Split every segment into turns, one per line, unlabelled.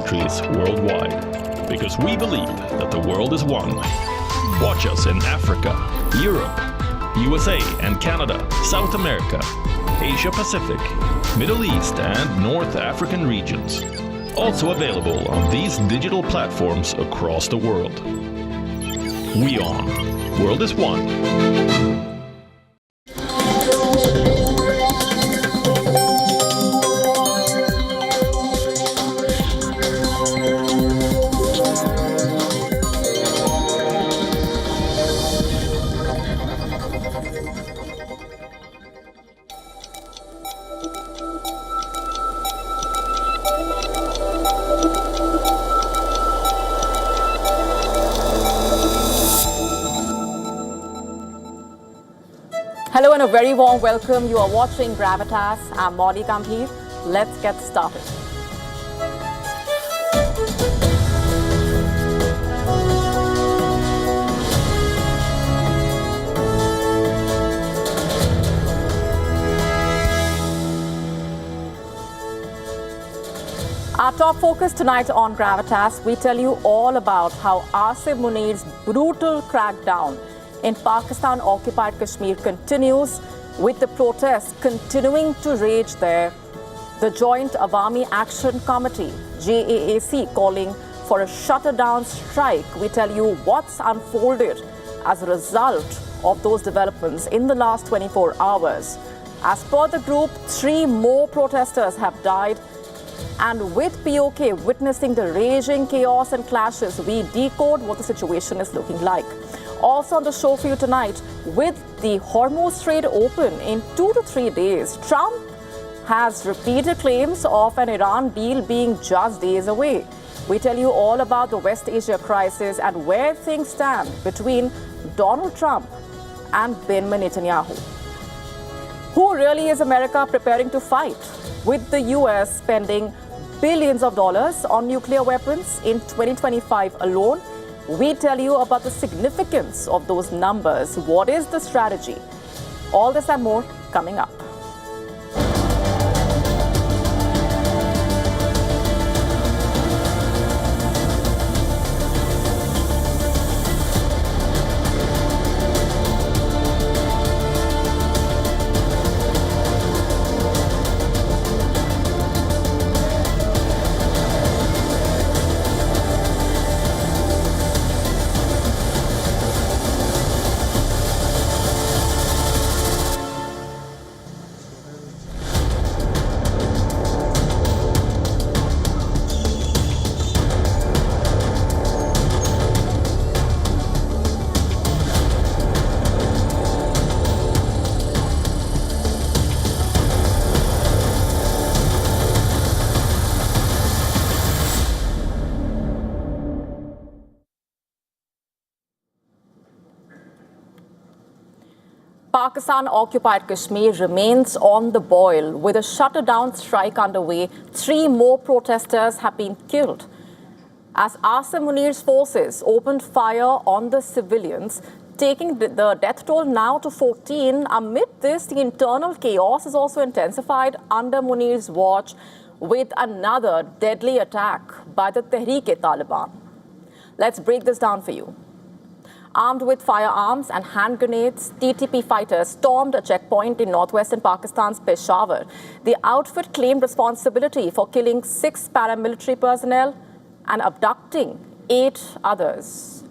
countries worldwide, because we believe that the world is one. Watch us in Africa, Europe, USA and Canada, South America, Asia Pacific, Middle East and North African regions. Also available on these digital platforms across the world. WION, World is One.
Hello and a very warm welcome. You are watching Gravitas. I'm Maudie Gambhir. Let's get started. Our top focus tonight on Gravitas, we tell you all about how Asim Munir's brutal crackdown in Pakistan-occupied Kashmir continues, with the protests continuing to rage there. The Joint Awami Action Committee, JAAC, calling for a shut-down strike. We tell you what's unfolded as a result of those developments in the last 24 hours. As per the group, 3 more protesters have died. And with POK witnessing the raging chaos and clashes, we decode what the situation is looking like. Also on the show for you tonight, with the Hormuz Strait open in 2 to 3 days, Trump has repeated claims of an Iran deal being just days away. We tell you all about the West Asia crisis and where things stand between Donald Trump and Benjamin Netanyahu. Who really is America preparing to fight, with the US spending billions of dollars on nuclear weapons in 2025 alone? We tell you about the significance of those numbers. What is the strategy? All this and more coming up. Pakistan-occupied Kashmir remains on the boil. With a shut-down strike underway, 3 more protesters have been killed as Asim Munir's forces opened fire on the civilians, taking the death toll now to 14. Amid this, the internal chaos is also intensified under Munir's watch, with another deadly attack by the Tehreek-e-Taliban. Let's break this down for you. Armed with firearms and hand grenades, TTP fighters stormed a checkpoint in northwestern Pakistan's Peshawar. The outfit claimed responsibility for killing 6 paramilitary personnel and abducting 8 others,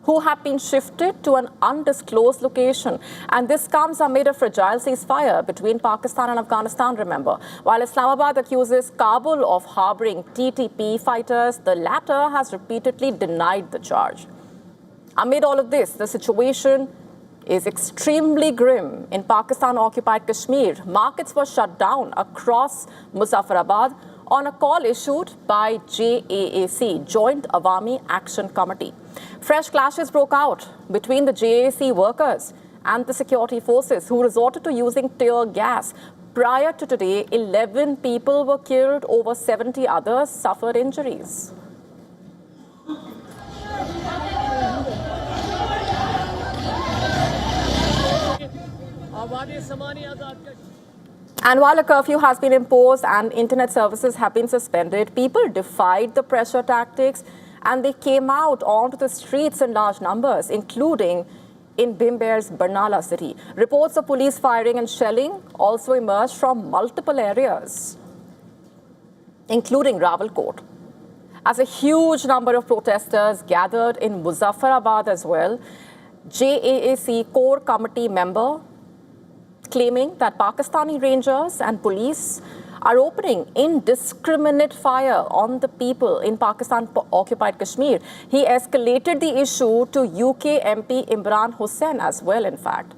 who have been shifted to an undisclosed location. And this comes amid a fragile ceasefire between Pakistan and Afghanistan, remember. While Islamabad accuses Kabul of harboring TTP fighters, the latter has repeatedly denied the charge. Amid all of this, the situation is extremely grim in Pakistan-occupied Kashmir. Markets were shut down across Muzaffarabad on a call issued by JAAC, Joint Awami Action Committee. Fresh clashes broke out between the JAAC workers and the security forces, who resorted to using tear gas. Prior to today, 11 people were killed, over 70 others suffered injuries. And while a curfew has been imposed and internet services have been suspended, people defied the pressure tactics and they came out onto the streets in large numbers, including in Bhimber's Barnala city. Reports of police firing and shelling also emerged from multiple areas, including Rawalkot. As a huge number of protesters gathered in Muzaffarabad as well, JAAC core committee member claiming that Pakistani rangers and police are opening indiscriminate fire on the people in Pakistan-occupied Kashmir. He escalated the issue to UK MP Imran Hussain as well, in fact.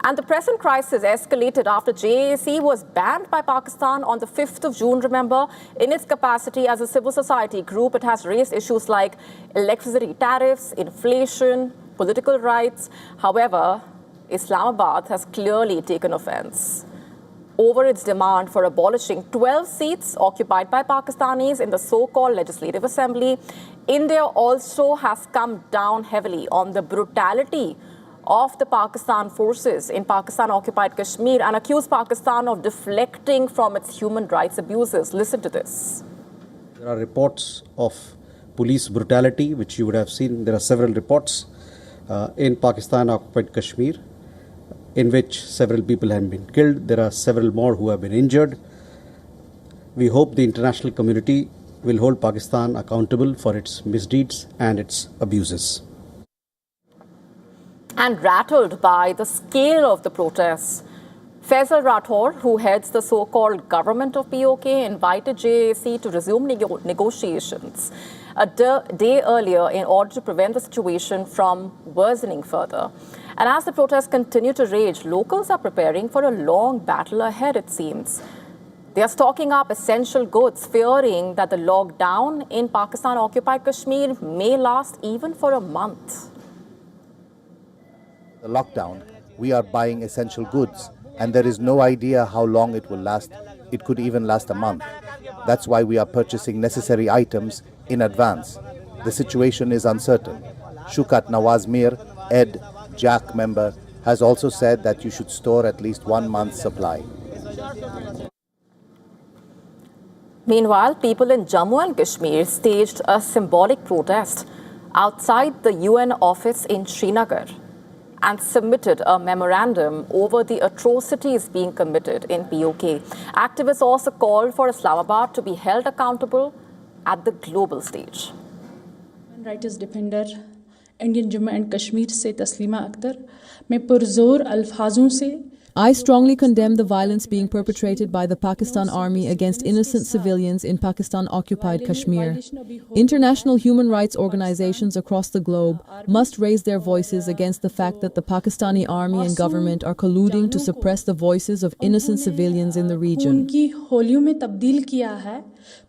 And the present crisis escalated after JAC was banned by Pakistan on the 5th of June, remember. In its capacity as a civil society group, it has raised issues like electricity tariffs, inflation, political rights. However, Islamabad has clearly taken offense over its demand for abolishing 12 seats occupied by Pakistanis in the so-called Legislative Assembly. India also has come down heavily on the brutality of the Pakistan forces in Pakistan-occupied Kashmir and accused Pakistan of deflecting from its human rights abuses. Listen to this.
There are reports of police brutality, which you would have seen. There are several reports in Pakistan-occupied Kashmir, in which several people have been killed. There are several more who have been injured. We hope the international community will hold Pakistan accountable for its misdeeds and its abuses.
And rattled by the scale of the protests, Faisal Rathore, who heads the so-called government of POK, invited JAC to resume negotiations a day earlier in order to prevent the situation from worsening further. And as the protests continue to rage, locals are preparing for a long battle ahead, it seems. They are stocking up essential goods, fearing that the lockdown in Pakistan-occupied Kashmir may last even for a month.
The lockdown, we are buying essential goods, and there is no idea how long it will last. It could even last a month. That's why we are purchasing necessary items in advance. The situation is uncertain. Shukat Nawaz Mir, Ed, Jack member, has also said that you should store at least 1 month's supply.
Meanwhile, people in Jammu and Kashmir staged a symbolic protest outside the UN office in Srinagar and submitted a memorandum over the atrocities being committed in POK. Activists also called for Islamabad to be held accountable at the global stage.
Human rights defender Indian Jammu and Kashmir से तस्लीमा अख्तर मैं पुरजोर अल्फाजों से
I strongly condemn the violence being perpetrated by the Pakistan Army against innocent civilians in Pakistan-occupied Kashmir. International human rights organizations across the globe must raise their voices against the fact that the Pakistani Army and government are colluding to suppress the voices of innocent civilians in the region.
उनकी होलियों में तब्दील किया है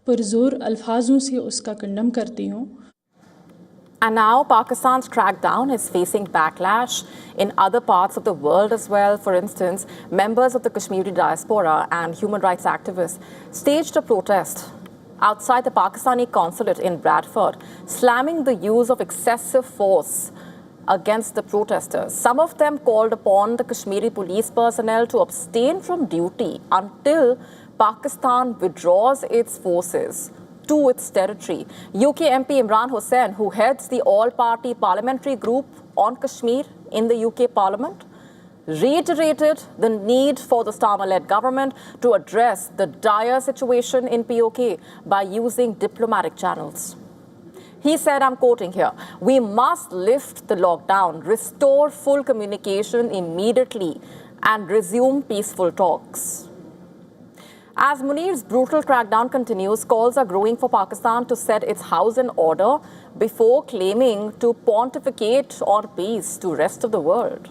पुरजोर अल्फाजों से उसका condemn करती हूँ.
And now Pakistan's crackdown is facing backlash in other parts of the world as well. For instance, members of the Kashmiri diaspora and human rights activists staged a protest outside the Pakistani consulate in Bradford, slamming the use of excessive force against the protesters. Some of them called upon the Kashmiri police personnel to abstain from duty until Pakistan withdraws its forces to its territory. UK MP Imran Hussain, who heads the all-party parliamentary group on Kashmir in the UK Parliament, reiterated the need for the Starmer-led government to address the dire situation in POK by using diplomatic channels. He said, I'm quoting here, "We must lift the lockdown, restore full communication immediately, and resume peaceful talks." As Munir's brutal crackdown continues, calls are growing for Pakistan to set its house in order before claiming to pontificate on peace to the rest of the world.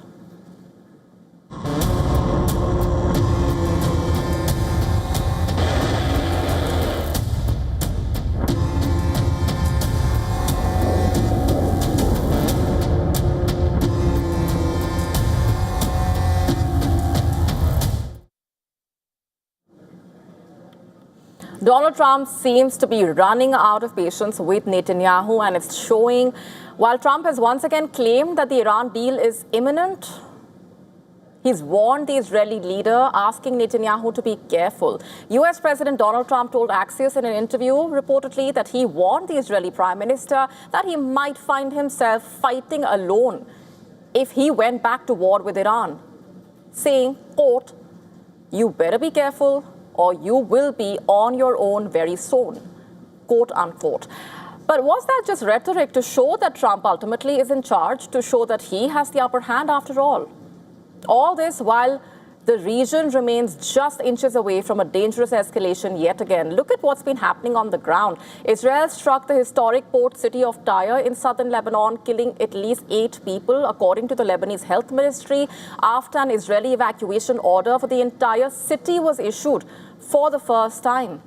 Donald Trump seems to be running out of patience with Netanyahu, and it's showing. While Trump has once again claimed that the Iran deal is imminent, He's warned the Israeli leader, asking Netanyahu to be careful. US President Donald Trump told Axios in an interview, reportedly, that he warned the Israeli Prime Minister that he might find himself fighting alone if he went back to war with Iran, saying, quote, "You better be careful or you will be on your own very soon," quote unquote. But was that just rhetoric to show that Trump ultimately is in charge, to show that he has the upper hand after all? All this while the region remains just inches away from a dangerous escalation yet again. Look at what's been happening on the ground. Israel struck the historic port city of Tyre in southern Lebanon, killing at least 8 people, according to the Lebanese health ministry, after an Israeli evacuation order for the entire city was issued for the first time.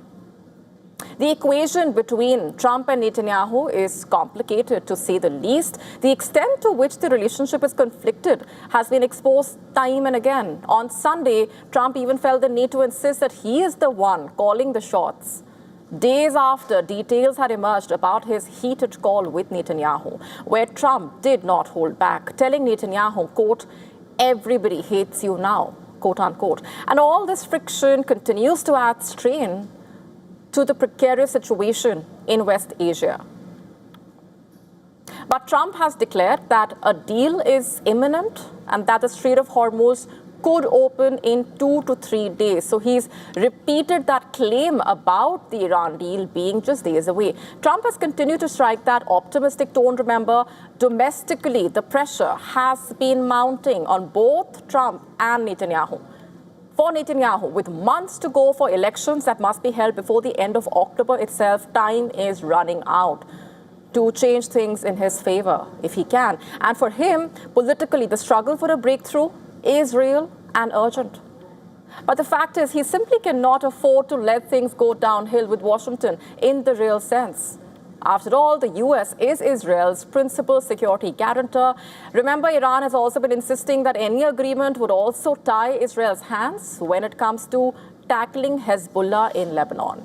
The equation between Trump and Netanyahu is complicated, to say the least. The extent to which the relationship is conflicted has been exposed time and again. On Sunday, Trump even felt the need to insist that he is the one calling the shots, days after details had emerged about his heated call with Netanyahu, where Trump did not hold back, telling Netanyahu, quote, "Everybody hates you now," quote unquote. And all this friction continues to add strain to the precarious situation in West Asia. But Trump has declared that a deal is imminent and that the Strait of Hormuz could open in 2 to 3 days. So he's repeated that claim about the Iran deal being just days away. Trump has continued to strike that optimistic tone. Remember, domestically, the pressure has been mounting on both Trump and Netanyahu. For Netanyahu, with months to go for elections that must be held before the end of October itself, time is running out to change things in his favor, if he can. And for him, politically, the struggle for a breakthrough is real and urgent. But the fact is, he simply cannot afford to let things go downhill with Washington in the real sense. After all, the US is Israel's principal security guarantor. Remember, Iran has also been insisting that any agreement would also tie Israel's hands when it comes to tackling Hezbollah in Lebanon.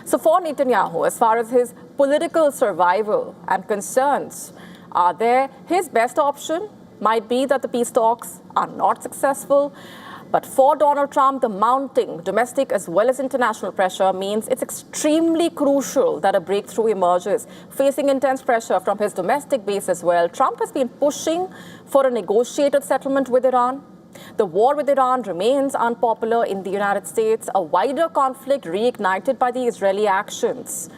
So for Netanyahu, as far as his political survival and concerns are there, his best option might be that the peace talks are not successful. But for Donald Trump, the mounting domestic as well as international pressure means it's extremely crucial that a breakthrough emerges. Facing intense pressure from his domestic base as well, Trump has been pushing for a negotiated settlement with Iran. The war with Iran remains unpopular in the United States. A wider conflict reignited by the Israeli actions,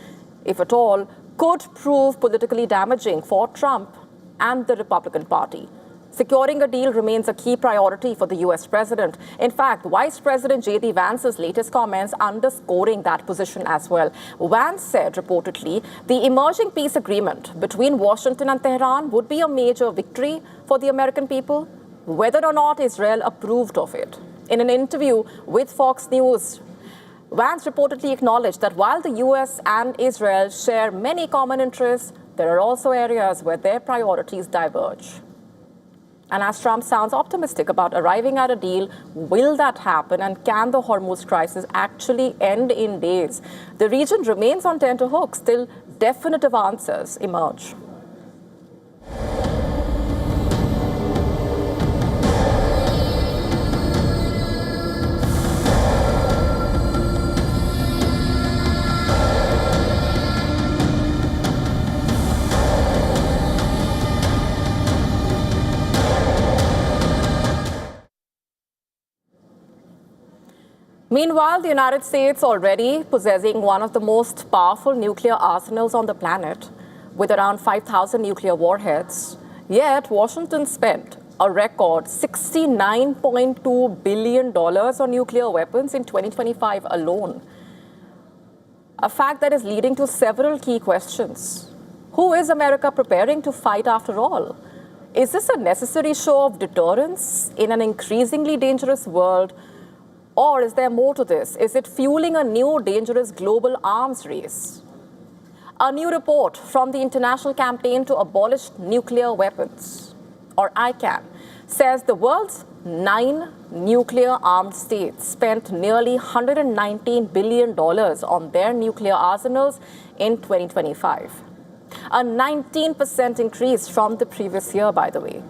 if at all, could prove politically damaging for Trump and the Republican Party. Securing a deal remains a key priority for the U.S. president. In fact, Vice President J.D. Vance's latest comments underscoring that position as well. Vance said, reportedly, the emerging peace agreement between Washington and Tehran would be a major victory for the American people, whether or not Israel approved of it. In an interview with Fox News, Vance reportedly acknowledged that while the U.S. and Israel share many common interests, there are also areas where their priorities diverge. And as Trump sounds optimistic about arriving at a deal, will that happen? And can the Hormuz crisis actually end in days? The region remains on tenterhooks till definitive answers emerge. Meanwhile, the United States, already possessing one of the most powerful nuclear arsenals on the planet, with around 5,000 nuclear warheads, yet Washington spent a record $69.2 billion on nuclear weapons in 2025 alone. A fact that is leading to several key questions. Who is America preparing to fight after all? Is this a necessary show of deterrence in an increasingly dangerous world? Or is there more to this? Is it fueling a new dangerous global arms race? A new report from the International Campaign to Abolish Nuclear Weapons, or ICAN, says the world's 9 nuclear-armed states spent nearly $119 billion on their nuclear arsenals in 2025. A 19% increase from the previous year, by the way.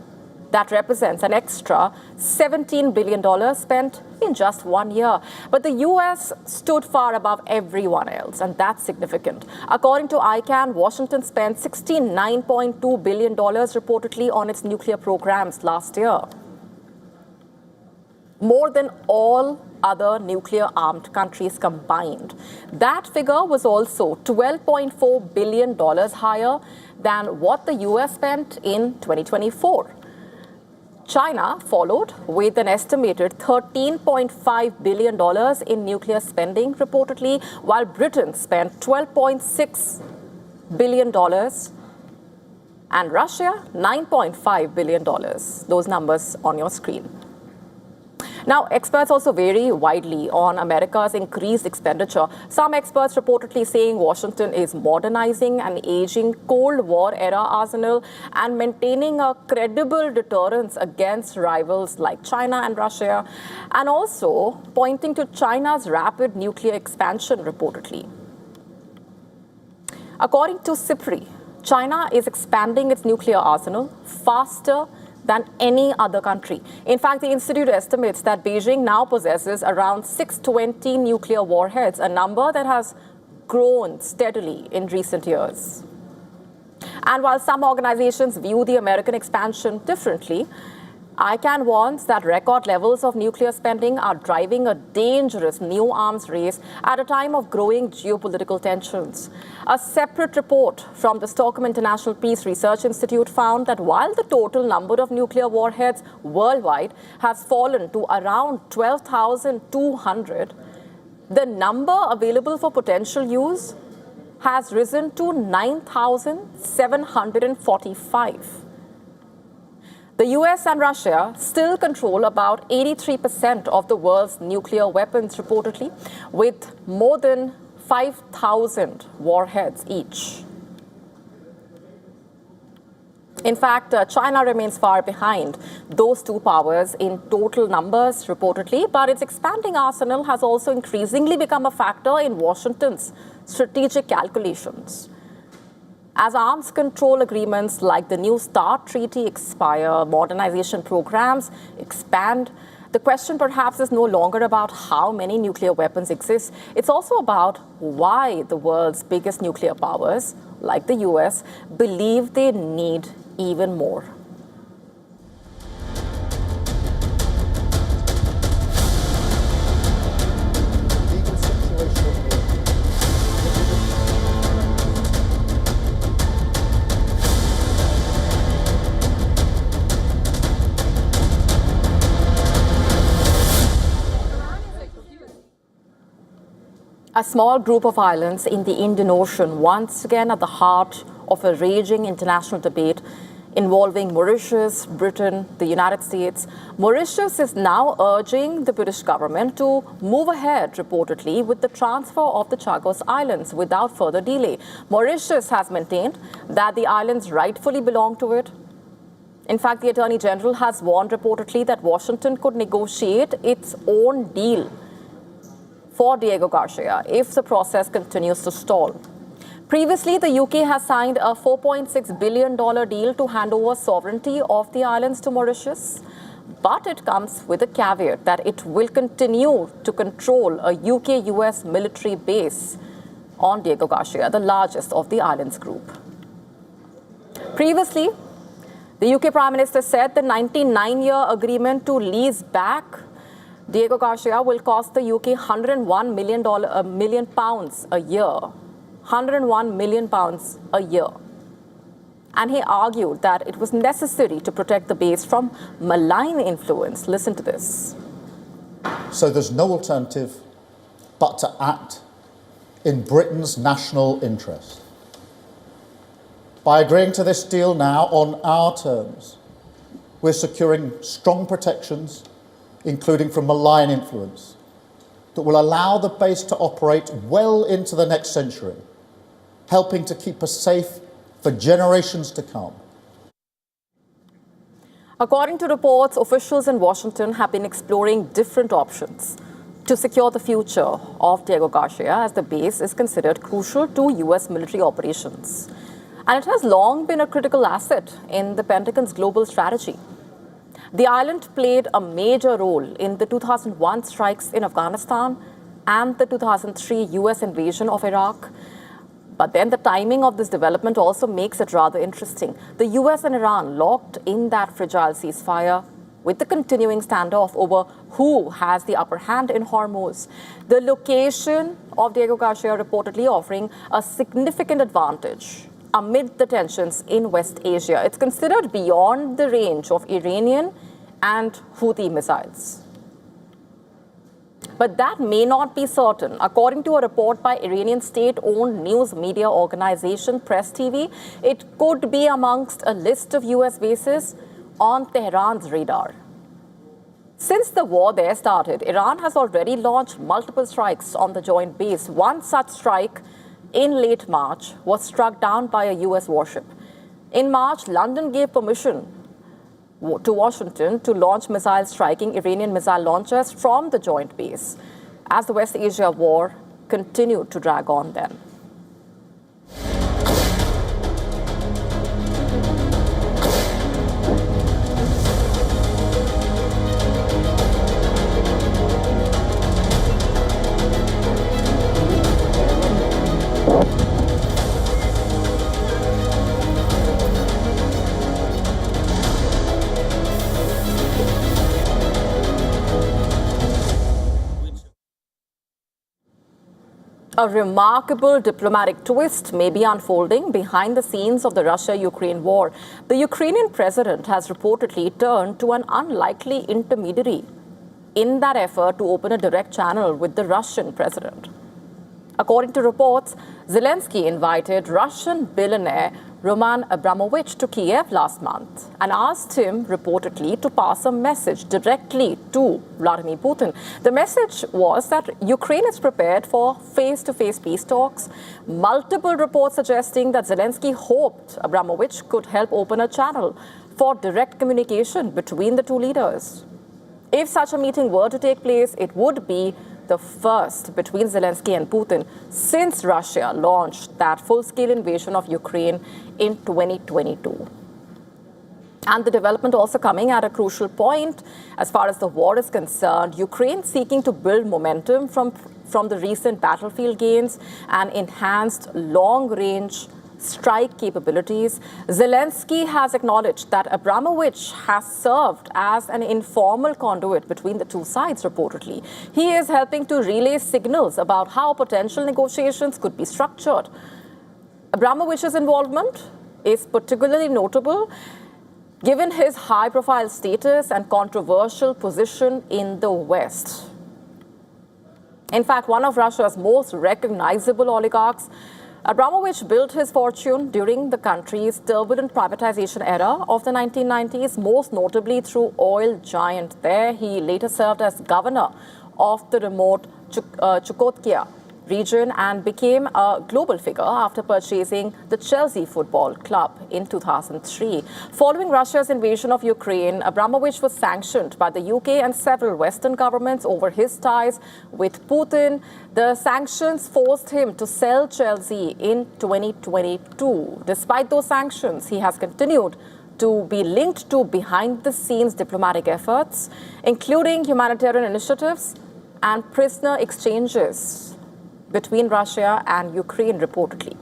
That represents an extra $17 billion spent in just 1 year. But the US stood far above everyone else, and that's significant. According to ICANN, Washington spent $69.2 billion reportedly on its nuclear programs last year, more than all other nuclear-armed countries combined. That figure was also $12.4 billion higher than what the US spent in 2024. China followed with an estimated $13.5 billion in nuclear spending, reportedly, while Britain spent $12.6 billion and Russia $9.5 billion. Those numbers on your screen. Now, experts also vary widely on America's increased expenditure. Some experts reportedly saying Washington is modernizing an aging Cold War-era arsenal and maintaining a credible deterrence against rivals like China and Russia, and also pointing to China's rapid nuclear expansion, reportedly. According to SIPRI, China is expanding its nuclear arsenal faster than any other country. In fact, the institute estimates that Beijing now possesses around 620 nuclear warheads, a number that has grown steadily in recent years. And while some organizations view the American expansion differently, ICANN warns that record levels of nuclear spending are driving a dangerous new arms race at a time of growing geopolitical tensions. A separate report from the Stockholm International Peace Research Institute found that while the total number of nuclear warheads worldwide has fallen to around 12,200, the number available for potential use has risen to 9,745. The US and Russia still control about 83% of the world's nuclear weapons, reportedly, with more than 5,000 warheads each. In fact, China remains far behind those two powers in total numbers, reportedly, but its expanding arsenal has also increasingly become a factor in Washington's strategic calculations. As arms control agreements like the New START treaty expire, modernization programs expand, the question perhaps is no longer about how many nuclear weapons exist. It's also about why the world's biggest nuclear powers, like the US, believe they need even more. A small group of islands in the Indian Ocean, once again at the heart of a raging international debate involving Mauritius, Britain, the United States. Mauritius is now urging the British government to move ahead, reportedly, with the transfer of the Chagos Islands without further delay. Mauritius has maintained that the islands rightfully belong to it. In fact, the Attorney General has warned reportedly that Washington could negotiate its own deal for Diego Garcia if the process continues to stall. Previously, the UK has signed a $4.6 billion deal to hand over sovereignty of the islands to Mauritius, but it comes with a caveat that it will continue to control a UK-US military base on Diego Garcia, the largest of the islands group. Previously, the UK Prime Minister said the 99-year agreement to lease back Diego Garcia will cost the UK £101 million a year. £101 million a year. And he argued that it was necessary to protect the base from malign influence. Listen to this.
So there's no alternative but to act in Britain's national interest. By agreeing to this deal now on our terms, we're securing strong protections, including from malign influence, that will allow the base to operate well into the next century, helping to keep us safe for generations to come.
According to reports, officials in Washington have been exploring different options to secure the future of Diego Garcia, as the base is considered crucial to US military operations. And it has long been a critical asset in the Pentagon's global strategy. The island played a major role in the 2001 strikes in Afghanistan and the 2003 US invasion of Iraq. But then the timing of this development also makes it rather interesting. The US and Iran locked in that fragile ceasefire with the continuing standoff over who has the upper hand in Hormuz. The location of Diego Garcia reportedly offering a significant advantage amid the tensions in West Asia. It's considered beyond the range of Iranian and Houthi missiles. But that may not be certain. According to a report by Iranian state-owned news media organization Press TV, it could be amongst a list of US bases on Tehran's radar. Since the war there started, Iran has already launched multiple strikes on the joint base. One such strike in late March was struck down by a US warship. In March, London gave permission to Washington to launch missiles striking Iranian missile launchers from the joint base as the West Asia war continued to drag on then. A remarkable diplomatic twist may be unfolding behind the scenes of the Russia-Ukraine war. The Ukrainian president has reportedly turned to an unlikely intermediary in that effort to open a direct channel with the Russian president. According to reports, Zelensky invited Russian billionaire Roman Abramovich to Kiev last month and asked him reportedly to pass a message directly to Vladimir Putin. The message was that Ukraine is prepared for face-to-face peace talks. Multiple reports suggesting that Zelensky hoped Abramovich could help open a channel for direct communication between the two leaders. If such a meeting were to take place, it would be the first between Zelensky and Putin since Russia launched that full-scale invasion of Ukraine in 2022. And the development also coming at a crucial point as far as the war is concerned. Ukraine seeking to build momentum from the recent battlefield gains and enhanced long-range strike capabilities. Zelensky has acknowledged that Abramovich has served as an informal conduit between the two sides, reportedly. He is helping to relay signals about how potential negotiations could be structured. Abramovich's involvement is particularly notable given his high-profile status and controversial position in the West. In fact, one of Russia's most recognizable oligarchs, Abramovich built his fortune during the country's turbulent privatization era of the 1990s, most notably through oil giant there. He later served as governor of the remote Chukotka region and became a global figure after purchasing the Chelsea Football Club in 2003. Following Russia's invasion of Ukraine, Abramovich was sanctioned by the UK and several Western governments over his ties with Putin. The sanctions forced him to sell Chelsea in 2022. Despite those sanctions, he has continued to be linked to behind-the-scenes diplomatic efforts, including humanitarian initiatives and prisoner exchanges between Russia and Ukraine, reportedly.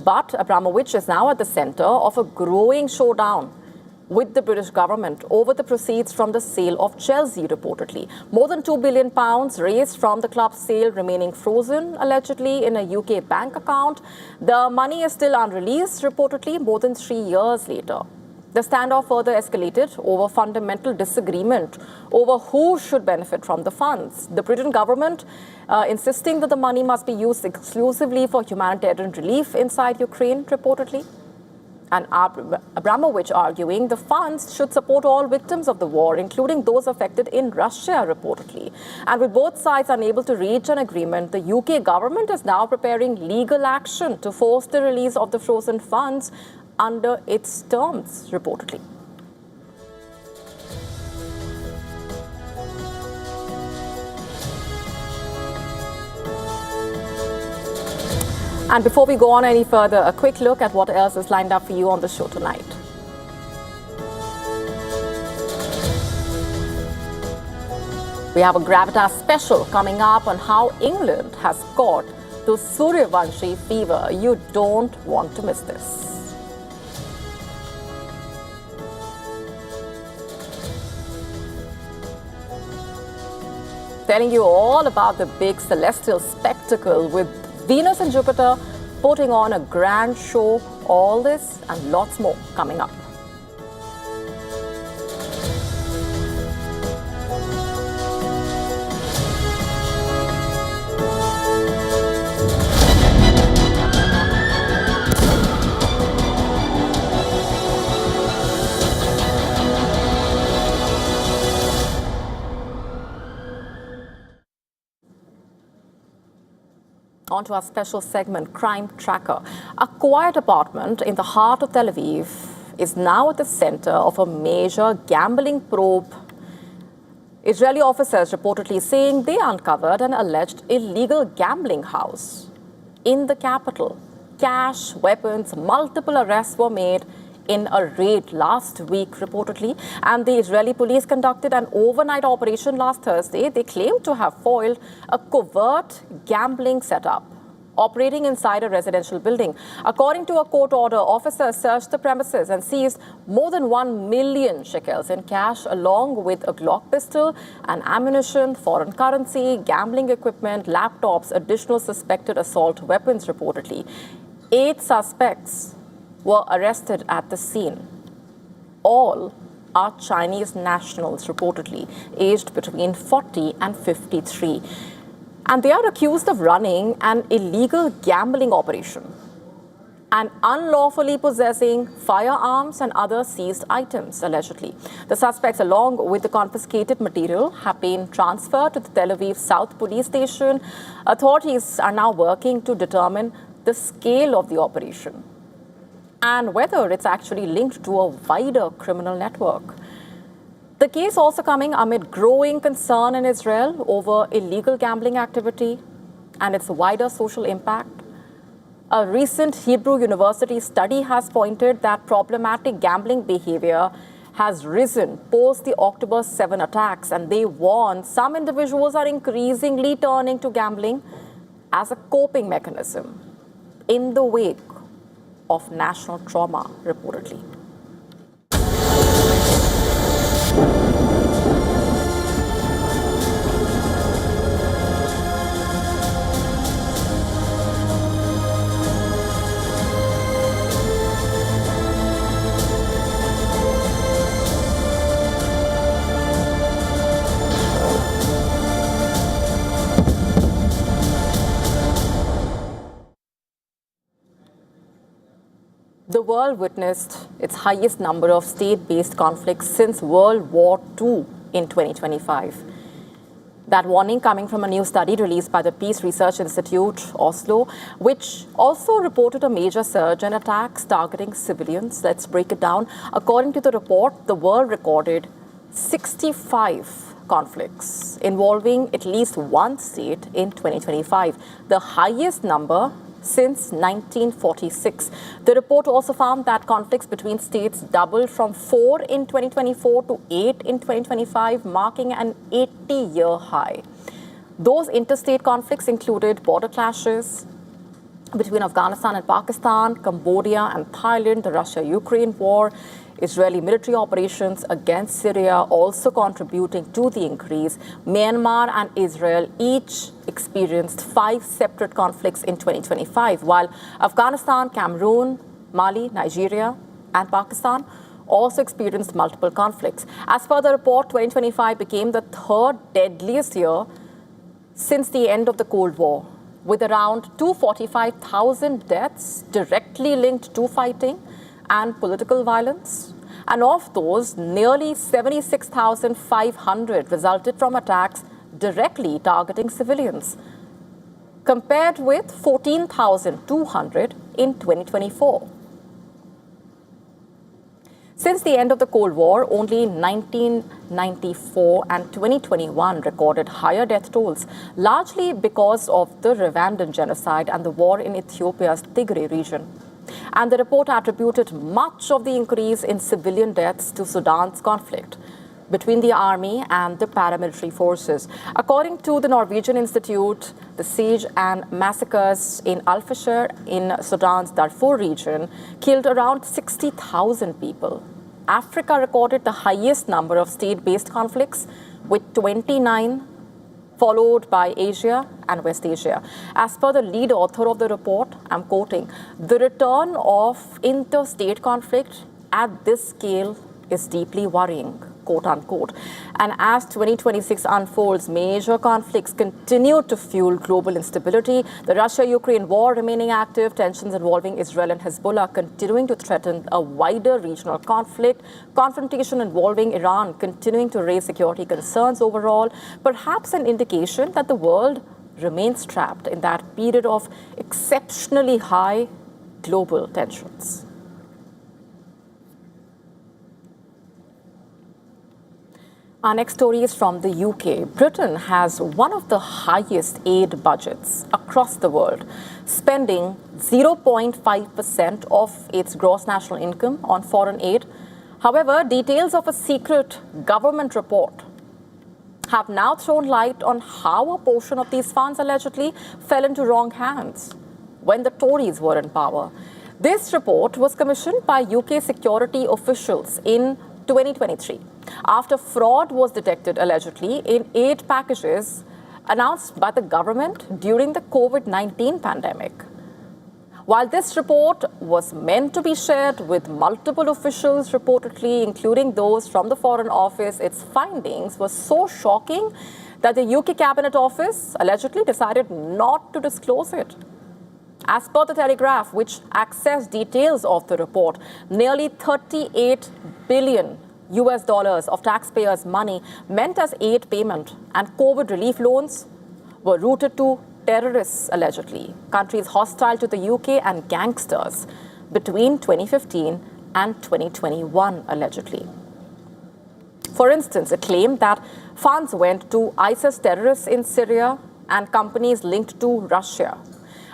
But Abramovich is now at the center of a growing showdown with the British government over the proceeds from the sale of Chelsea, reportedly. More than £2 billion raised from the club's sale remaining frozen, allegedly, in a UK bank account. The money is still unreleased, reportedly, more than 3 years later. The standoff further escalated over fundamental disagreement over who should benefit from the funds. The Britain government insisting that the money must be used exclusively for humanitarian relief inside Ukraine, reportedly. And Abramovich arguing the funds should support all victims of the war, including those affected in Russia, reportedly. And with both sides unable to reach an agreement, the UK government is now preparing legal action to force the release of the frozen funds under its terms, reportedly. And before we go on any further, a quick look at what else is lined up for you on the show tonight. We have a Gravitas special coming up on how England has caught the Suryavanshi fever. You don't want to miss this. Telling you all about the big celestial spectacle with Venus and Jupiter putting on a grand show. All this and lots more coming up. On to our special segment, Crime Tracker. A quiet apartment in the heart of Tel Aviv is now at the center of a major gambling probe. Israeli officers reportedly saying they uncovered an alleged illegal gambling house in the capital. Cash, weapons, multiple arrests were made in a raid last week, reportedly. And the Israeli police conducted an overnight operation last Thursday. They claimed to have foiled a covert gambling setup operating inside a residential building. According to a court order, officers searched the premises and seized more than 1 million shekels in cash, along with a Glock pistol and ammunition, foreign currency, gambling equipment, laptops, additional suspected assault weapons, reportedly. 8 suspects were arrested at the scene. All are Chinese nationals, reportedly, aged between 40 and 53. And they are accused of running an illegal gambling operation and unlawfully possessing firearms and other seized items, allegedly. The suspects, along with the confiscated material, have been transferred to the Tel Aviv South Police Station. Authorities are now working to determine the scale of the operation and whether it's actually linked to a wider criminal network. The case also coming amid growing concern in Israel over illegal gambling activity and its wider social impact. A recent Hebrew University study has pointed that problematic gambling behavior has risen post the October 7 attacks, and they warn some individuals are increasingly turning to gambling as a coping mechanism in the wake of national trauma, reportedly. The world witnessed its highest number of state-based conflicts since World War II in 2025. That warning coming from a new study released by the Peace Research Institute, Oslo, which also reported a major surge in attacks targeting civilians. Let's break it down. According to the report, the world recorded 65 conflicts involving at least one state in 2025, the highest number since 1946. The report also found that conflicts between states doubled from 4 in 2024 to 8 in 2025, marking an 80-year high. Those interstate conflicts included border clashes between Afghanistan and Pakistan, Cambodia and Thailand, the Russia-Ukraine war, Israeli military operations against Syria also contributing to the increase. Myanmar and Israel each experienced 5 separate conflicts in 2025, while Afghanistan, Cameroon, Mali, Nigeria, and Pakistan also experienced multiple conflicts. As per the report, 2025 became the 3rd deadliest year since the end of the Cold War, with around 245,000 deaths directly linked to fighting and political violence. And of those, nearly 76,500 resulted from attacks directly targeting civilians, compared with 14,200 in 2024. Since the end of the Cold War, only 1994 and 2021 recorded higher death tolls, largely because of the Rwandan genocide and the war in Ethiopia's Tigray region. And the report attributed much of the increase in civilian deaths to Sudan's conflict. between the army and the paramilitary forces. According to the Norwegian Institute, the siege and massacres in Al-Fasher in Sudan's Darfur region killed around 60,000 people. Africa recorded the highest number of state-based conflicts with 29, followed by Asia and West Asia. As per the lead author of the report, I'm quoting, "The return of interstate conflict at this scale is deeply worrying," quote unquote. And as 2026 unfolds, major conflicts continue to fuel global instability. The Russia-Ukraine war remaining active, tensions involving Israel and Hezbollah continuing to threaten a wider regional conflict, confrontation involving Iran continuing to raise security concerns overall, perhaps an indication that the world remains trapped in that period of exceptionally high global tensions. Our next story is from the UK. Britain has one of the highest aid budgets across the world, spending 0.5% of its gross national income on foreign aid. However, details of a secret government report have now thrown light on how a portion of these funds allegedly fell into wrong hands when the Tories were in power. This report was commissioned by UK security officials in 2023 after fraud was detected allegedly in aid packages announced by the government during the COVID-19 pandemic. While this report was meant to be shared with multiple officials reportedly, including those from the Foreign Office, its findings were so shocking that the UK Cabinet Office allegedly decided not to disclose it. As per the Telegraph, which accessed details of the report, nearly 38 billion US dollars of taxpayers' money meant as aid payment and COVID relief loans were routed to terrorists, allegedly, countries hostile to the UK, and gangsters between 2015 and 2021, allegedly. For instance, it claimed that funds went to ISIS terrorists in Syria and companies linked to Russia.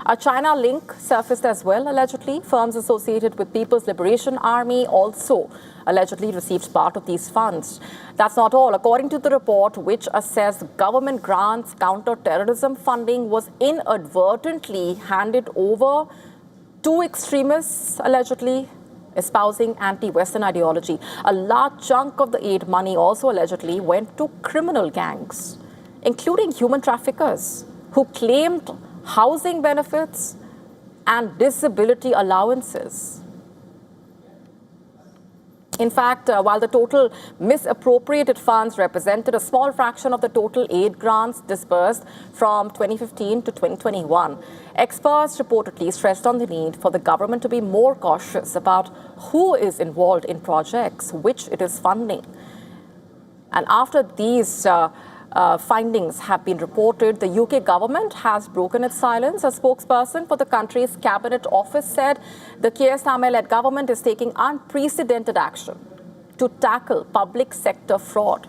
A China link surfaced as well, allegedly. Firms associated with People's Liberation Army also allegedly received part of these funds. That's not all. According to the report, which assessed government grants, counter-terrorism funding was inadvertently handed over to extremists, allegedly espousing anti-Western ideology. A large chunk of the aid money also allegedly went to criminal gangs, including human traffickers, who claimed housing benefits and disability allowances. In fact, while the total misappropriated funds represented a small fraction of the total aid grants disbursed from 2015 to 2021, experts reportedly stressed on the need for the government to be more cautious about who is involved in projects which it is funding. And after these findings have been reported, the UK government has broken its silence. A spokesperson for the country's cabinet office said the Keir Starmer-led government is taking unprecedented action to tackle public sector fraud.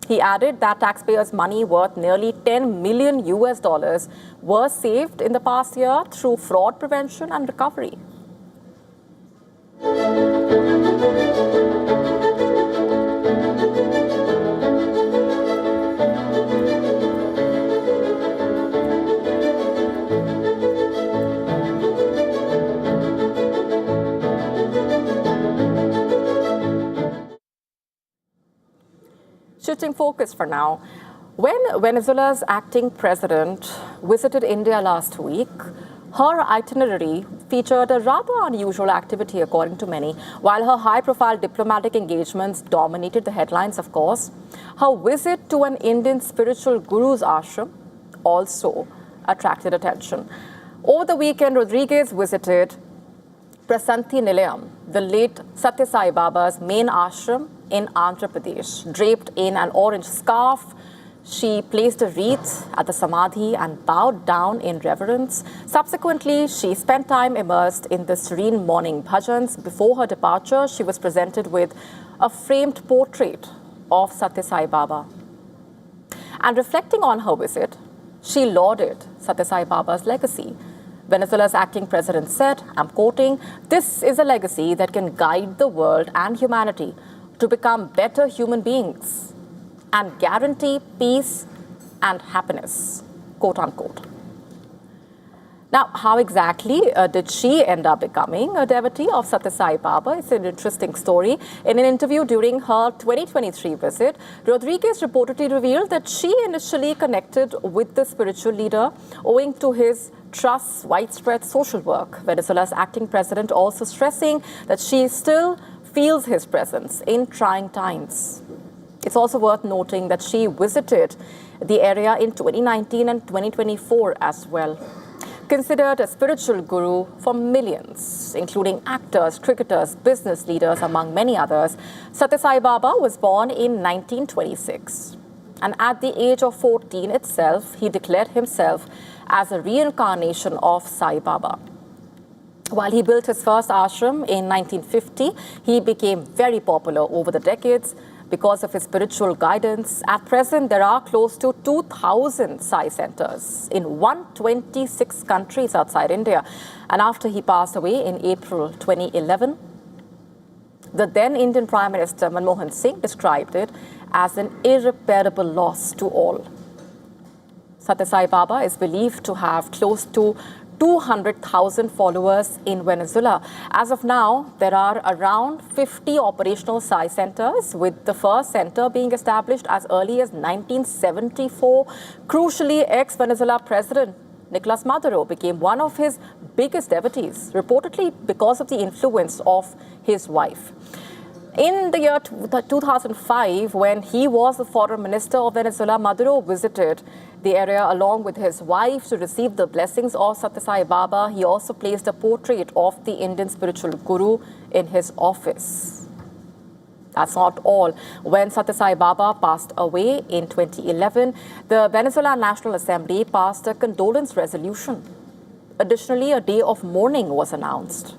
He added that taxpayers' money worth nearly 10 million US dollars was saved in the past year through fraud prevention and recovery. Shifting focus for now, when Venezuela's acting president visited India last week, her itinerary featured a rather unusual activity, according to many. While her high-profile diplomatic engagements dominated the headlines, of course, her visit to an Indian spiritual guru's ashram also attracted attention. Over the weekend, Rodriguez visited Prasanthi Nilayam, the late Satya Sai Baba's main ashram in Andhra Pradesh. Draped in an orange scarf, she placed a wreath at the Samadhi and bowed down in reverence. Subsequently, she spent time immersed in the serene morning bhajans. Before her departure, she was presented with a framed portrait of Satya Sai Baba. And reflecting on her visit, she lauded Satya Sai Baba's legacy. Venezuela's acting president said, I'm quoting, "This is a legacy that can guide the world and humanity. to become better human beings and guarantee peace and happiness, quote unquote. Now, how exactly did she end up becoming a devotee of Satya Sai Baba? It's an interesting story. In an interview during her 2023 visit, Rodriguez reportedly revealed that she initially connected with the spiritual leader owing to his trust's widespread social work. Venezuela's acting president also stressing that she still feels his presence in trying times. It's also worth noting that she visited the area in 2019 and 2024 as well. Considered a spiritual guru for millions, including actors, cricketers, business leaders, among many others, Satya Sai Baba was born in 1926. And at the age of 14 itself, he declared himself as a reincarnation of Sai Baba. While he built his first ashram in 1950, he became very popular over the decades because of his spiritual guidance. At present, there are close to 2,000 Sai centers in 126 countries outside India. And after he passed away in April 2011, the then Indian Prime Minister Manmohan Singh described it as an irreparable loss to all. Satya Sai Baba is believed to have close to 200,000 followers in Venezuela. As of now, there are around 50 operational Sai centers, with the first center being established as early as 1974. Crucially, ex-Venezuela President Nicolas Maduro became one of his biggest devotees, reportedly because of the influence of his wife. In the year 2005, when he was the foreign minister of Venezuela, Maduro visited the area along with his wife to receive the blessings of Satya Sai Baba. He also placed a portrait of the Indian spiritual guru in his office. That's not all. When Satya Sai Baba passed away in 2011, the Venezuela National Assembly passed a condolence resolution. Additionally, a day of mourning was announced.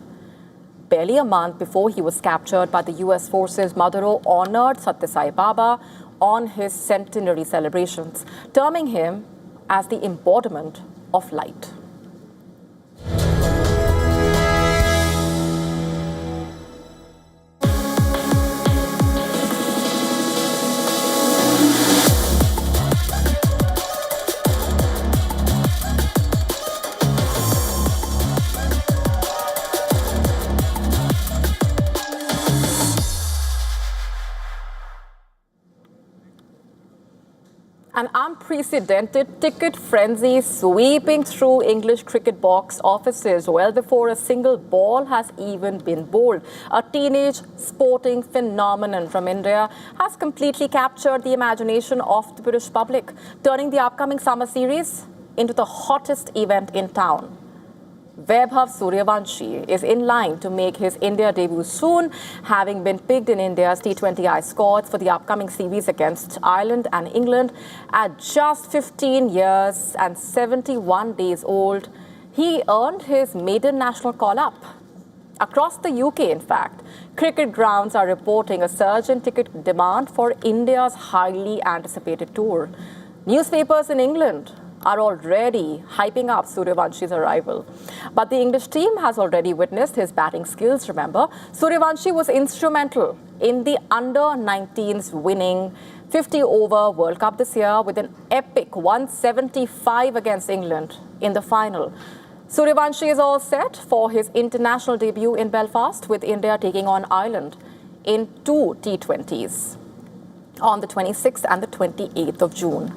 Barely a month before he was captured by the US forces, Maduro honored Satya Sai Baba on his centenary celebrations, terming him as the embodiment of light. An unprecedented ticket frenzy sweeping through English cricket box offices well before a single ball has even been bowled. A teenage sporting phenomenon from India has completely captured the imagination of the British public, turning the upcoming summer series into the hottest event in town. Vaibhav Suryavanshi is in line to make his India debut soon, having been picked in India's T20I squad for the upcoming series against Ireland and England. At just 15 years and 71 days old, he earned his maiden national call-up. Across the UK, in fact, cricket grounds are reporting a surge in ticket demand for India's highly anticipated tour. Newspapers in England are already hyping up Suryavanshi's arrival. But the English team has already witnessed his batting skills, remember. Suryavanshi was instrumental in the under-19s winning 50-over World Cup this year with an epic 175 against England in the final. Suryavanshi is all set for his international debut in Belfast, with India taking on Ireland in 2 T20s on the 26th and the 28th of June.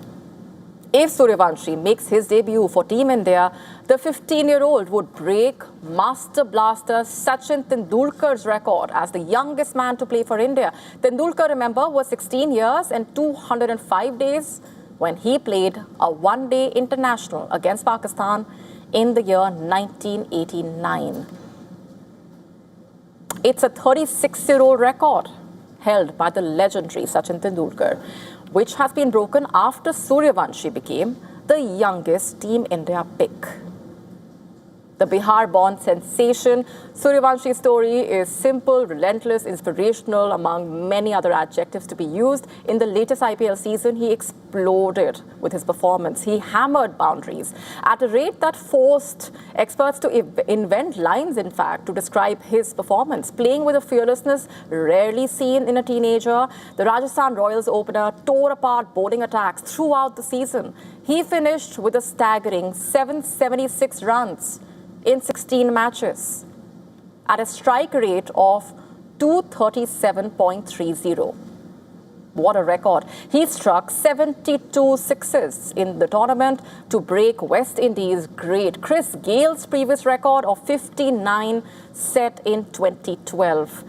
If Suryavanshi makes his debut for Team India, the 15-year-old would break Master Blaster Sachin Tendulkar's record as the youngest man to play for India. Tendulkar, remember, was 16 years and 205 days when he played a one-day international against Pakistan in the year 1989. It's a 36-year-old record held by the legendary Sachin Tendulkar, which has been broken after Suryavanshi became the youngest Team India pick. The Bihar-born sensation Suryawanshi's story is simple, relentless, inspirational, among many other adjectives to be used. In the latest IPL season, he exploded with his performance. He hammered boundaries at a rate that forced experts to invent lines, in fact, to describe his performance. Playing with a fearlessness rarely seen in a teenager, the Rajasthan Royals opener tore apart bowling attacks throughout the season. He finished with a staggering 776 runs in 16 matches at a strike rate of 237.30. What a record. He struck 72 sixes in the tournament to break West Indies' great Chris Gale's previous record of 59 set in 2012.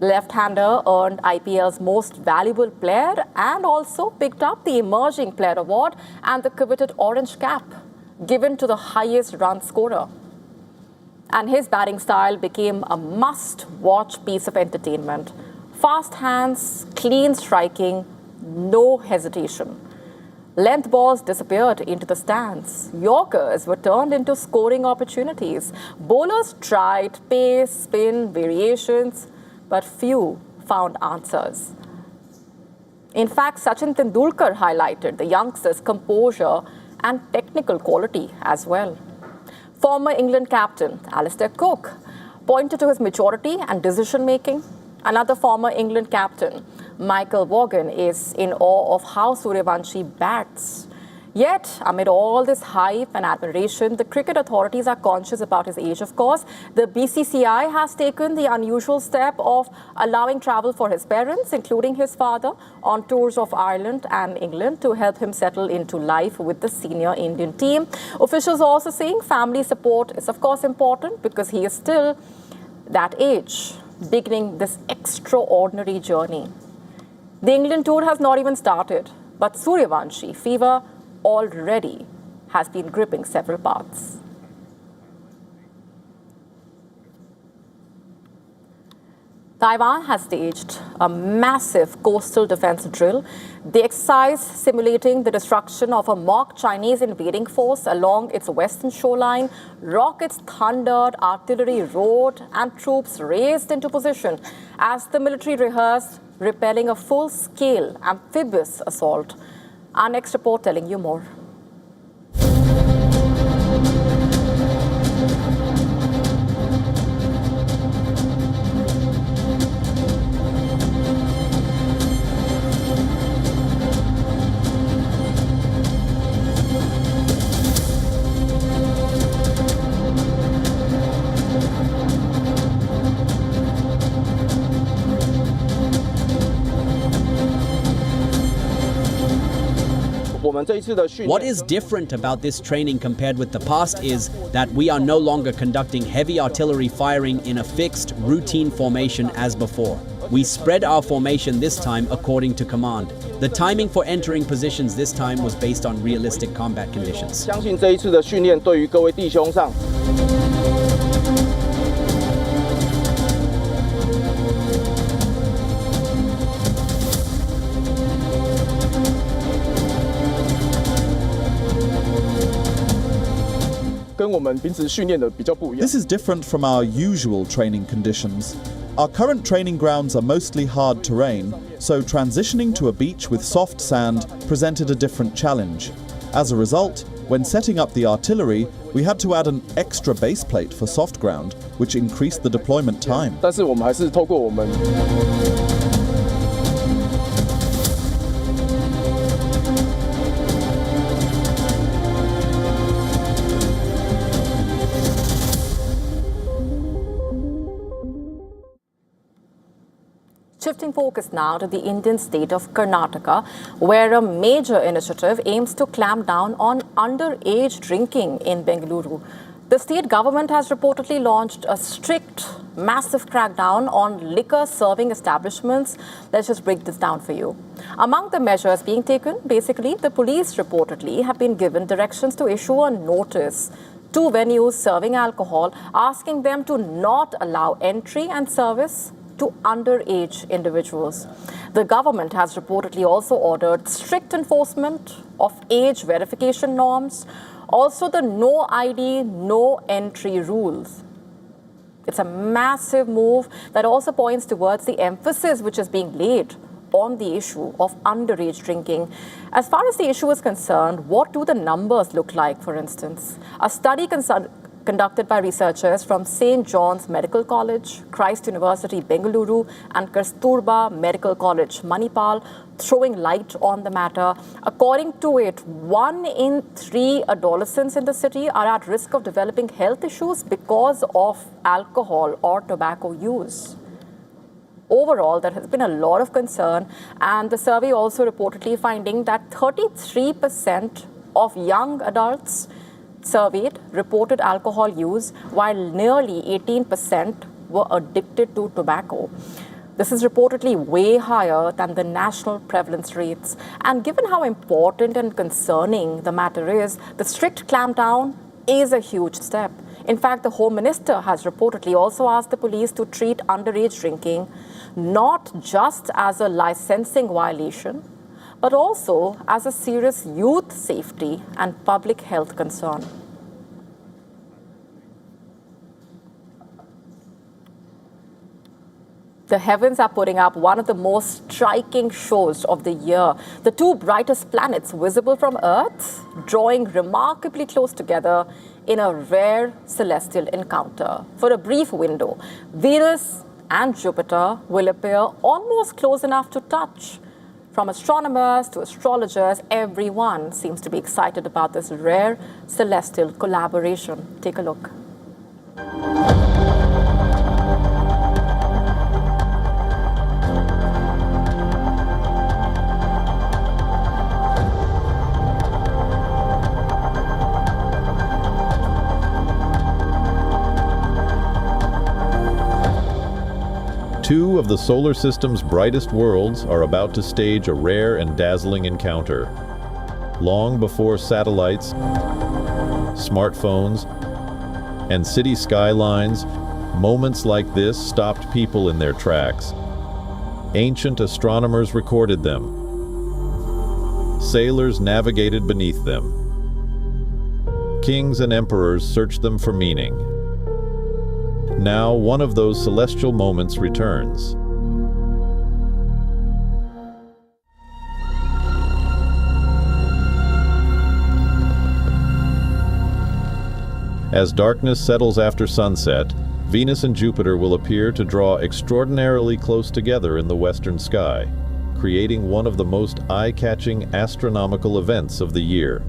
Left-hander earned IPL's most valuable player and also picked up the Emerging Player Award and the coveted orange cap given to the highest run scorer. And his batting style became a must-watch piece of entertainment. Fast hands, clean striking, no hesitation. Length balls disappeared into the stands. Yorkers were turned into scoring opportunities. Bowlers tried pace, spin, variations, but few found answers. In fact, Sachin Tendulkar highlighted the youngsters' composure and technical quality as well. Former England captain Alistair Cook pointed to his maturity and decision-making. Another former England captain, Michael Vaughan, is in awe of how Suryawanshi bats. Yet, amid all this hype and admiration, the cricket authorities are conscious about his age, of course. The BCCI has taken the unusual step of allowing travel for his parents, including his father, on tours of Ireland and England to help him settle into life with the senior Indian team. Officials are also saying family support is, of course, important because he is still that age, beginning this extraordinary journey. The England tour has not even started, but Suryawanshi fever already has been gripping several paths. Taiwan has staged a massive coastal defense drill. The exercise simulating the destruction of a mock Chinese invading force along its western shoreline. Rockets thundered, artillery roared, and troops raced into position as the military rehearsed repelling a full-scale amphibious assault. Our next report telling you more.
What is different about this training compared with the past is that we are no longer conducting heavy artillery firing in a fixed, routine formation as before. We spread our formation this time according to command. The timing for entering positions this time was based on realistic combat conditions.
相信这一次的训练对于各位弟兄上
This is different from our usual training conditions. Our current training grounds are mostly hard terrain, so transitioning to a beach with soft sand presented a different challenge. As a result, when setting up the artillery, we had to add an extra base plate for soft ground, which increased the deployment time.
但是我们还是透过我们
Shifting focus now to the Indian state of Karnataka, where a major initiative aims to clamp down on underage drinking in Bengaluru. The state government has reportedly launched a strict, massive crackdown on liquor serving establishments. Let's just break this down for you. Among the measures being taken, basically, the police reportedly have been given directions to issue a notice to venues serving alcohol, asking them to not allow entry and service to underage individuals. The government has reportedly also ordered strict enforcement of age verification norms. Also, the no ID, no entry rules. It's a massive move that also points towards the emphasis which is being laid on the issue of underage drinking. As far as the issue is concerned, what do the numbers look like, for instance? A study conducted by researchers from St. John's Medical College, Christ University, Bengaluru, and Kasturba Medical College, Manipal, throwing light on the matter. According to it, 1 in 3 adolescents in the city are at risk of developing health issues because of alcohol or tobacco use. Overall, there has been a lot of concern, and the survey also reportedly finding that 33% of young adults surveyed reported alcohol use, while nearly 18% were addicted to tobacco. This is reportedly way higher than the national prevalence rates. And given how important and concerning the matter is, the strict clampdown is a huge step. In fact, the Home Minister has reportedly also asked the police to treat underage drinking not just as a licensing violation, but also as a serious youth safety and public health concern. The heavens are putting up one of the most striking shows of the year. The two brightest planets visible from Earth drawing remarkably close together in a rare celestial encounter. For a brief window, Venus and Jupiter will appear almost close enough to touch. From astronomers to astrologers, everyone seems to be excited about this rare celestial collaboration. Take a look.
Two of the solar system's brightest worlds are about to stage a rare and dazzling encounter. Long before satellites, smartphones, and city skylines, moments like this stopped people in their tracks. Ancient astronomers recorded them. Sailors navigated beneath them. Kings and emperors searched them for meaning. Now, one of those celestial moments returns. As darkness settles after sunset, Venus and Jupiter will appear to draw extraordinarily close together in the western sky, creating one of the most eye-catching astronomical events of the year.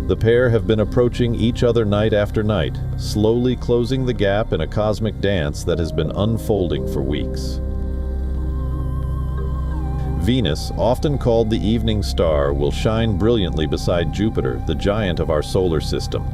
The pair have been approaching each other night after night, slowly closing the gap in a cosmic dance that has been unfolding for weeks. Venus, often called the evening star, will shine brilliantly beside Jupiter, the giant of our solar system.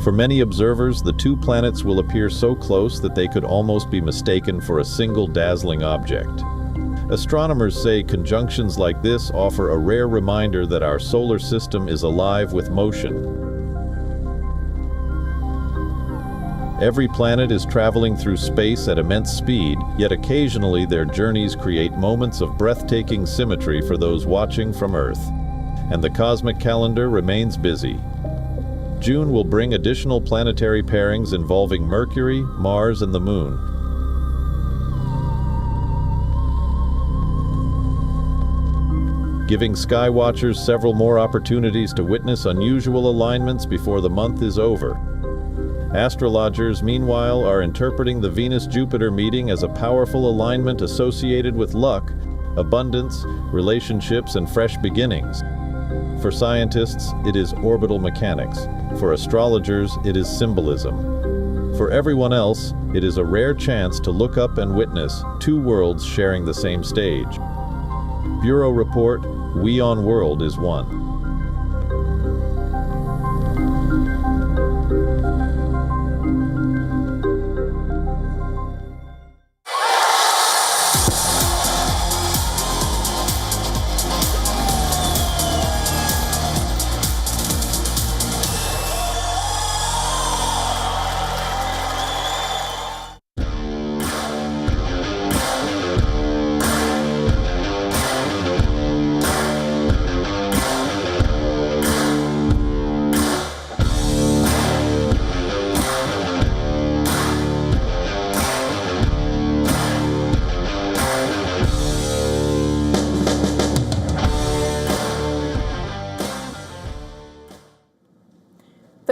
For many observers, the two planets will appear so close that they could almost be mistaken for a single dazzling object. Astronomers say conjunctions like this offer a rare reminder that our solar system is alive with motion. Every planet is traveling through space at immense speed, yet occasionally their journeys create moments of breathtaking symmetry for those watching from Earth. And the cosmic calendar remains busy. June will bring additional planetary pairings involving Mercury, Mars, and the Moon. Giving skywatchers several more opportunities to witness unusual alignments before the month is over. Astrologers, meanwhile, are interpreting the Venus-Jupiter meeting as a powerful alignment associated with luck, abundance, relationships, and fresh beginnings. For scientists, it is orbital mechanics. For astrologers, it is symbolism. For everyone else, it is a rare chance to look up and witness two worlds sharing the same stage. Bureau Report, WION World is one.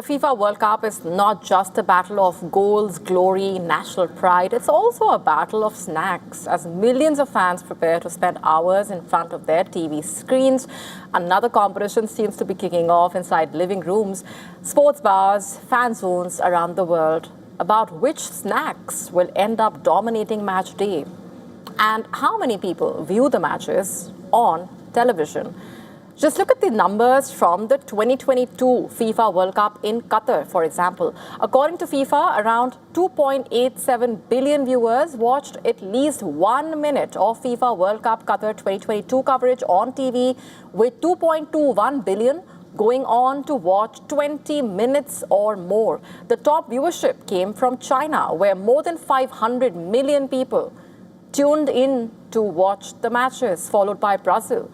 FIFA World Cup is not just a battle of goals, glory, national pride. It's also a battle of snacks as millions of fans prepare to spend hours in front of their TV screens. Another competition seems to be kicking off inside living rooms, sports bars, fan zones around the world about which snacks will end up dominating match day and how many people view the matches on television. Just look at the numbers from the 2022 FIFA World Cup in Qatar, for example. According to FIFA, around 2.87 billion viewers watched at least 1 minute of FIFA World Cup Qatar 2022 coverage on TV, with 2.21 billion going on to watch 20 minutes or more. The top viewership came from China, where more than 500 million people tuned in to watch the matches, followed by Brazil.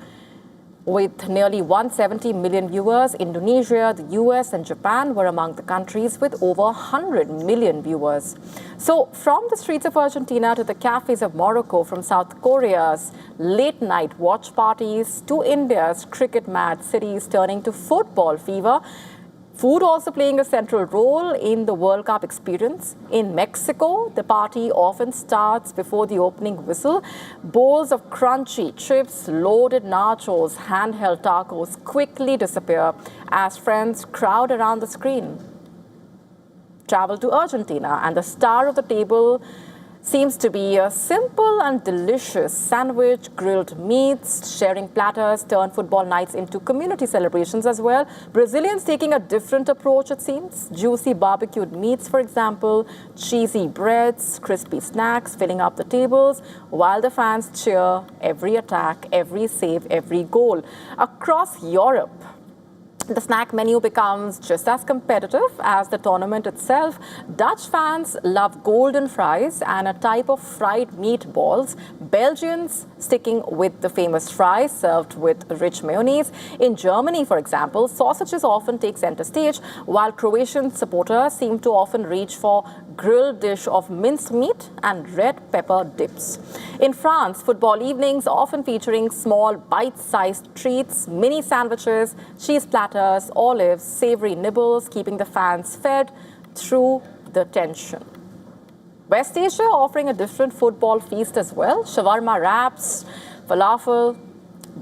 With nearly 170 million viewers, Indonesia, the US and Japan were among the countries with over 100 million viewers. So from the streets of Argentina to the cafes of Morocco, from South Korea's late-night watch parties to India's cricket-mad cities turning to football fever, food also playing a central role in the World Cup experience. In Mexico, the party often starts before the opening whistle. Bowls of crunchy chips, loaded nachos, handheld tacos quickly disappear as friends crowd around the screen. Travel to Argentina, and the star of the table seems to be a simple and delicious sandwich, grilled meats, sharing platters turn football nights into community celebrations as well. Brazilians taking a different approach, it seems. Juicy barbecued meats, for example, cheesy breads, crispy snacks filling up the tables, while the fans cheer every attack, every save, every goal. Across Europe, the snack menu becomes just as competitive as the tournament itself. Dutch fans love golden fries and a type of fried meatballs. Belgians sticking with the famous fries served with rich mayonnaise. In Germany, for example, sausages often take center stage, while Croatian supporters seem to often reach for grilled dish of minced meat and red pepper dips. In France, football evenings often featuring small bite-sized treats, mini sandwiches, cheese platters, olives, savory nibbles, keeping the fans fed through the tension. West Asia offering a different football feast as well. Shawarma wraps, falafel,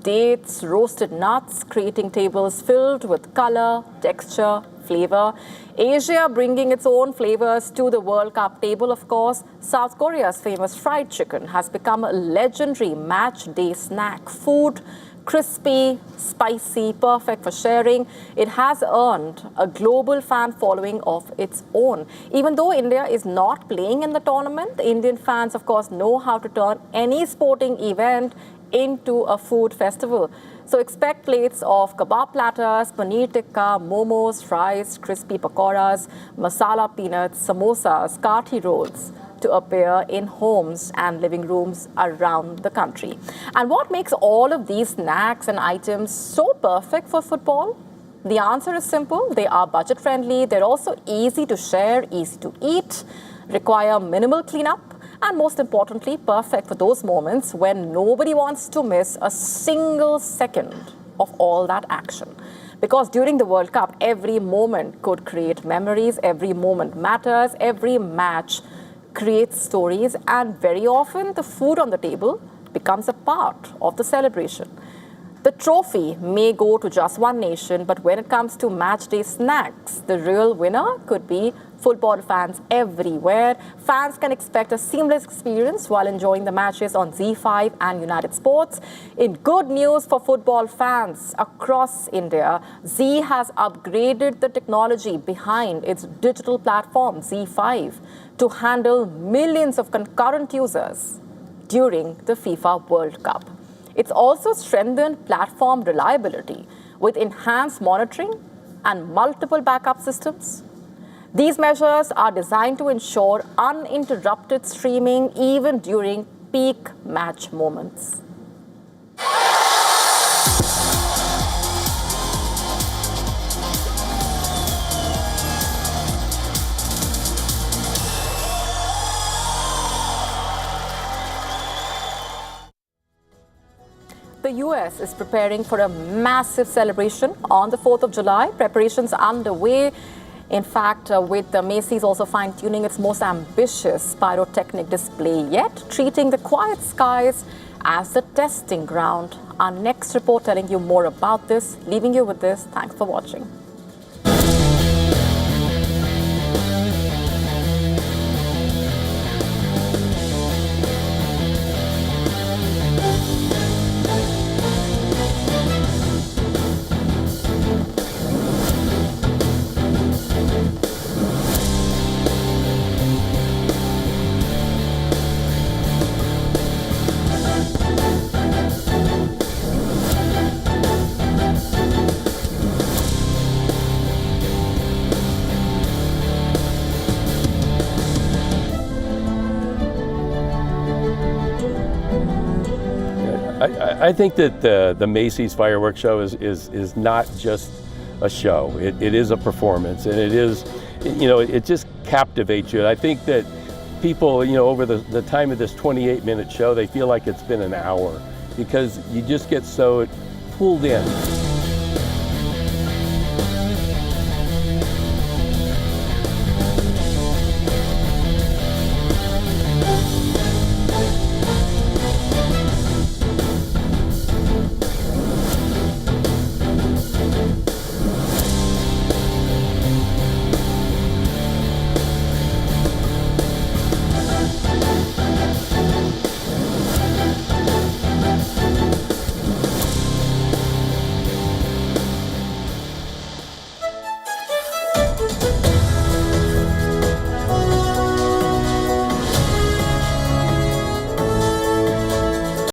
dates, roasted nuts, creating tables filled with color, texture, flavor. Asia bringing its own flavors to the World Cup table, of course. South Korea's famous fried chicken has become a legendary match day snack. Food, crispy, spicy, perfect for sharing. It has earned a global fan following of its own. Even though India is not playing in the tournament, Indian fans, of course, know how to turn any sporting event into a food festival. So expect plates of kebab platters, paneer tikka, momos, fries, crispy pakoras, masala peanuts, samosas, kathi rolls to appear in homes and living rooms around the country. And what makes all of these snacks and items so perfect for football? The answer is simple. They are budget friendly. They're also easy to share, easy to eat, require minimal cleanup, and most importantly, perfect for those moments when nobody wants to miss a single second of all that action. Because during the World Cup, every moment could create memories, every moment matters, every match creates stories, and very often the food on the table becomes a part of the celebration. The trophy may go to just one nation, but when it comes to match day snacks, the real winner could be football fans everywhere. Fans can expect a seamless experience while enjoying the matches on Z5 and United Sports. In good news for football fans across India, Z has upgraded the technology behind its digital platform, Z5, to handle millions of concurrent users during the FIFA World Cup. It's also strengthened platform reliability with enhanced monitoring and multiple backup systems. These measures are designed to ensure uninterrupted streaming even during peak match moments. The US is preparing for a massive celebration on the 4th of July. Preparations underway In fact, with Macy's also fine-tuning its most ambitious pyrotechnic display yet, treating the quiet skies as the testing ground. Our next report telling you more about this. Leaving you with this. Thanks for watching.
I think that the Macy's fireworks show is not just a show. It is a performance, and it is, it just captivates you. And I think that people, over the time of this 28-minute show, they feel like it's been an hour because you just get so pulled in.